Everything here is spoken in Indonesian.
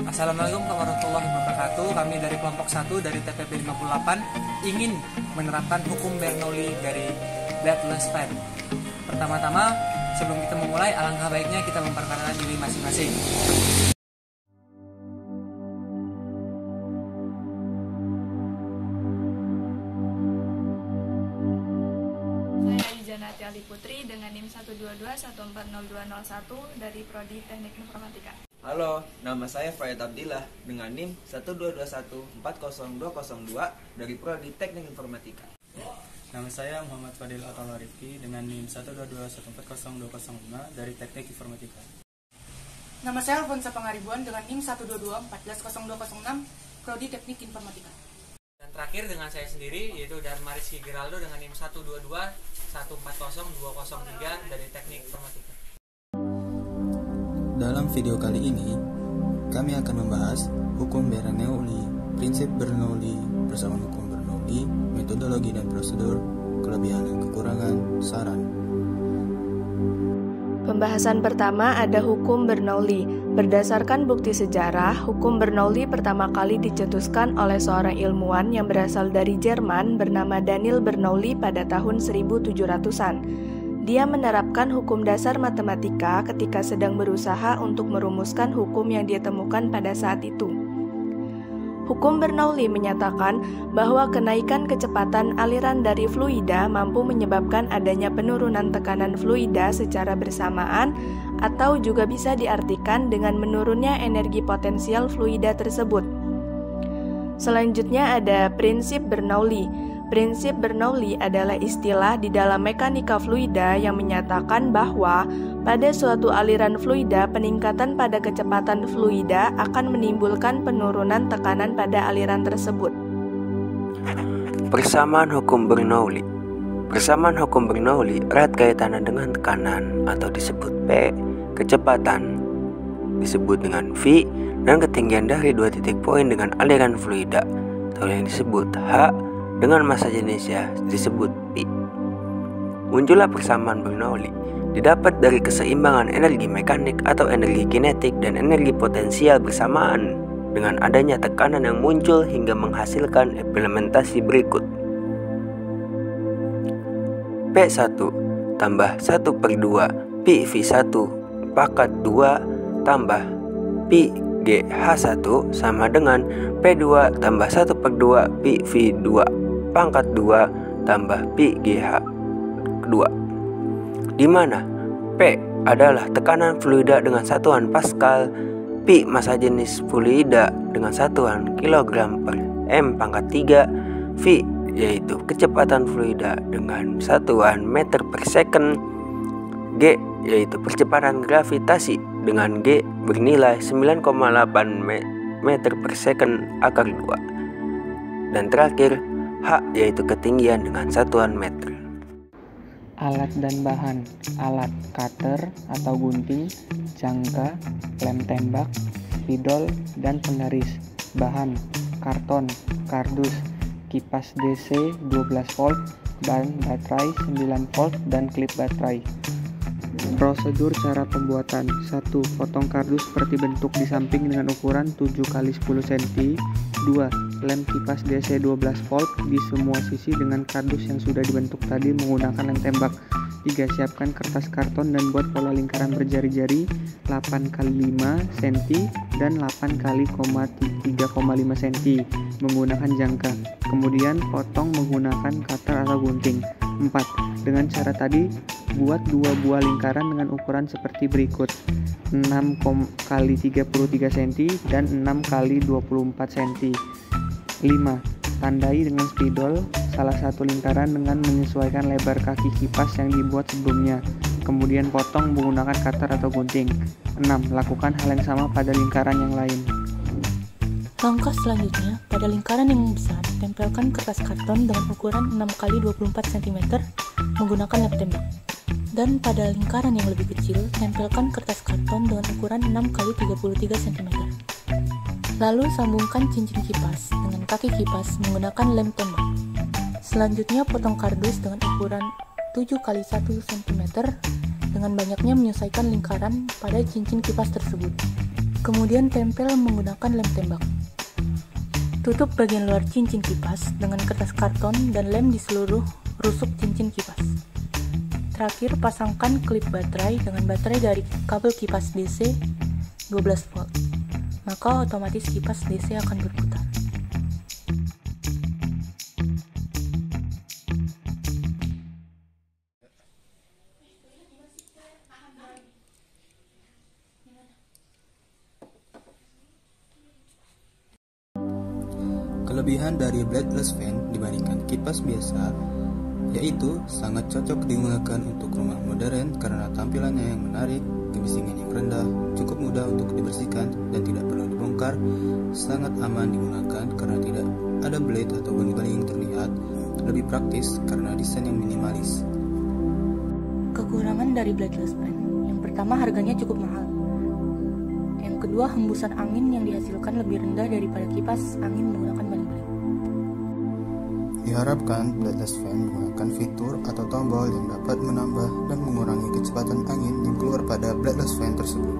Assalamualaikum warahmatullahi wabarakatuh. Kami dari kelompok 1 dari TPP 58 ingin menerapkan hukum Bernoulli dari Breathless Fan. Pertama-tama, sebelum kita memulai, alangkah baiknya kita memperkenalkan diri masing-masing. Saya Ijanati Ali Putri dengan NIM 122140201 dari Prodi Teknik Informatika. Halo, nama saya Farid Abdillah dengan NIM 122140202 dari Prodi Teknik Informatika. Nama saya Muhammad Fadil Atala Rifki dengan NIM 122140205 dari Teknik Informatika. Nama saya Alfonsa Pangaribuan dengan NIM 122140206 Prodi Teknik Informatika. Dan terakhir dengan saya sendiri, yaitu Darmaris Geraldo dengan NIM 122140203 dari Teknik Informatika. Dalam video kali ini, kami akan membahas hukum Bernoulli, prinsip Bernoulli bersama hukum Bernoulli, metodologi dan prosedur, kelebihan dan kekurangan, saran. Pembahasan pertama ada hukum Bernoulli. Berdasarkan bukti sejarah, hukum Bernoulli pertama kali dicetuskan oleh seorang ilmuwan yang berasal dari Jerman bernama Daniel Bernoulli pada tahun 1700-an. Dia menerapkan hukum dasar matematika ketika sedang berusaha untuk merumuskan hukum yang dia temukan pada saat itu. Hukum Bernoulli menyatakan bahwa kenaikan kecepatan aliran dari fluida mampu menyebabkan adanya penurunan tekanan fluida secara bersamaan, atau juga bisa diartikan dengan menurunnya energi potensial fluida tersebut. Selanjutnya ada prinsip Bernoulli. Prinsip Bernoulli adalah istilah di dalam mekanika fluida yang menyatakan bahwa pada suatu aliran fluida, peningkatan pada kecepatan fluida akan menimbulkan penurunan tekanan pada aliran tersebut. Persamaan hukum Bernoulli. Persamaan hukum Bernoulli erat kaitannya dengan tekanan atau disebut P, kecepatan disebut dengan V, dan ketinggian dari dua titik poin dengan aliran fluida atau yang disebut H dengan massa jenisnya disebut Pi. Muncullah persamaan Bernoulli didapat dari keseimbangan energi mekanik atau energi kinetik dan energi potensial bersamaan dengan adanya tekanan yang muncul hingga menghasilkan implementasi berikut. P1 tambah 1/2 Pi V1 pangkat 2 tambah Pi GH1 sama dengan P2 tambah 1/2 Pi V2 pangkat 2 tambah Pi GH2, di mana P adalah tekanan fluida dengan satuan Pascal, Pi massa jenis fluida dengan satuan kilogram per M pangkat 3, V yaitu kecepatan fluida dengan satuan meter per second, G yaitu percepatan gravitasi dengan G bernilai 9,8 meter per second akar 2, dan terakhir H yaitu ketinggian dengan satuan meter. Alat dan bahan: alat cutter atau gunting, jangka, lem tembak, spidol, dan penggaris. Bahan: karton, kardus, kipas DC 12 volt, ban baterai 9 volt, dan klip baterai. Prosedur cara pembuatan: 1. Potong kardus seperti bentuk di samping dengan ukuran 7x10 cm. 2. Lem kipas DC 12 volt di semua sisi dengan kardus yang sudah dibentuk tadi menggunakan lem tembak. 3. Siapkan kertas karton dan buat pola lingkaran berjari-jari 8x5 cm dan 8x3,5 cm menggunakan jangka. Kemudian potong menggunakan cutter atau gunting. 4. Dengan cara tadi, buat 2 buah lingkaran dengan ukuran seperti berikut: 6x33 cm dan 6x24 cm. 5. Tandai dengan spidol salah satu lingkaran dengan menyesuaikan lebar kaki kipas yang dibuat sebelumnya. Kemudian potong menggunakan cutter atau gunting. 6. Lakukan hal yang sama pada lingkaran yang lain. Langkah selanjutnya, pada lingkaran yang besar, tempelkan kertas karton dengan ukuran 6x24 cm menggunakan lem tembak. Dan pada lingkaran yang lebih kecil, tempelkan kertas karton dengan ukuran 6x33 cm. Lalu sambungkan cincin kipas dengan kaki kipas menggunakan lem tembak. Selanjutnya potong kardus dengan ukuran 7x1 cm dengan banyaknya menyesuaikan lingkaran pada cincin kipas tersebut. Kemudian tempel menggunakan lem tembak. Tutup bagian luar cincin kipas dengan kertas karton dan lem di seluruh rusuk cincin kipas. Terakhir, pasangkan klip baterai dengan baterai dari kabel kipas DC 12 volt. Maka otomatis kipas DC akan berputar. Kelebihan dari bladeless fan dibandingkan kipas biasa yaitu sangat cocok digunakan untuk rumah modern karena tampilannya yang menarik, kebisingan yang rendah, cukup mudah untuk dibersihkan dan tidak perlu dibongkar, sangat aman digunakan karena tidak ada blade atau benih-benih yang terlihat, lebih praktis karena desain yang minimalis. Kekurangan dari bladeless fan, yang pertama harganya cukup mahal. Yang kedua, hembusan angin yang dihasilkan lebih rendah daripada kipas angin menggunakan benih-benih. Diharapkan bladeless fan menggunakan fitur atau tombol yang dapat menambah dan mengurangi kecepatan angin yang keluar pada bladeless fan tersebut.